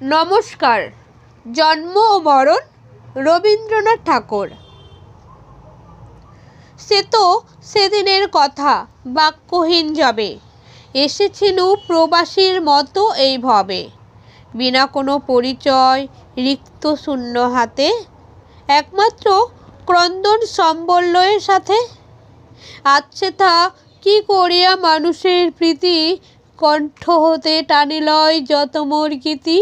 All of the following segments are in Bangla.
নমস্কার। জন্ম ও মরণ রবীন্দ্রনাথ ঠাকুর। সে তো সেদিনের কথা, বাক্যহীন যাবে এসেছিল প্রবাসীর মতো এই ভাবে, বিনা কোনো পরিচয়, রিক্ত শূন্য হাতে, একমাত্র ক্রন্দন সম্বলয়ের সাথে। আছে তা কি করিয়া মানুষের প্রীতি, কণ্ঠ হতে টানিলয় যত মোর গীতি।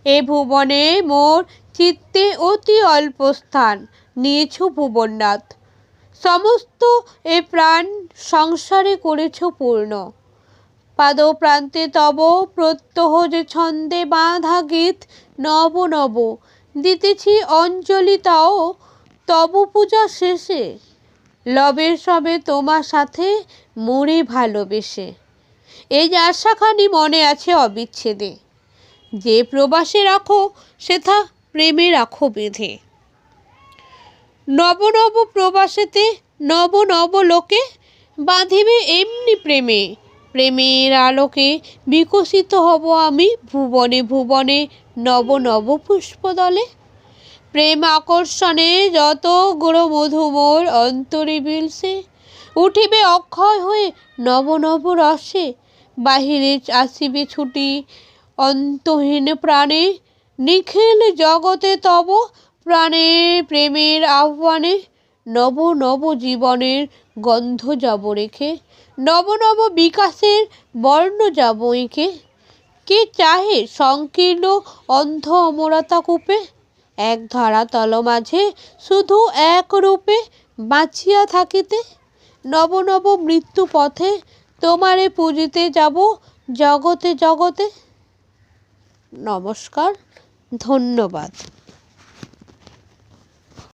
এ ভুবনে মোর চিত্তে অতি অল্প স্থান নিয়েছ ভুবননাথ, সমস্ত এ প্রাণ সংসারে করেছ পূর্ণ। পাদ প্রান্তে তব প্রত্যহ যে ছন্দে বাঁধা গীত, নব নব দিতেছি অঞ্জলি তাও তব পূজা শেষে, লবের সবে তোমার সাথে মরে ভালোবেসে। এই যে আশাখানি মনে আছে অবিচ্ছেদে, যে প্রবাসে রাখো সেথা প্রেমে রাখো বেঁধে। নব নব প্রবাসেতে নব নব লোকে, বাঁধিবে এমনি প্রেমে, প্রেমের আলোকে বিকশিত হব আমি ভুবনে ভুবনে নব নব পুষ্পদলে। প্রেম আকর্ষণে যত গুড় মধু মোর অন্তরে বিলসে, উঠিবে অক্ষয় হয়ে নব নব রসে। বাহিরে আসিবে ছুটি অন্তহীন প্রাণে, নিখিল জগতে তব প্রাণে প্রেমের আহ্বানে। নব নব জীবনের গন্ধ যাব রেখে, নব নব বিকাশের বর্ণ যাব এঁকে। কে চাহে সংকীর্ণ অন্ধ অমরতা কূপে, এক ধরাতল মাঝে শুধু এক রূপে বাঁচিয়া থাকিতে। নব নব মৃত্যু পথে তোমারে পুজিতে যাব জগতে জগতে। নমস্কার, ধন্যবাদ।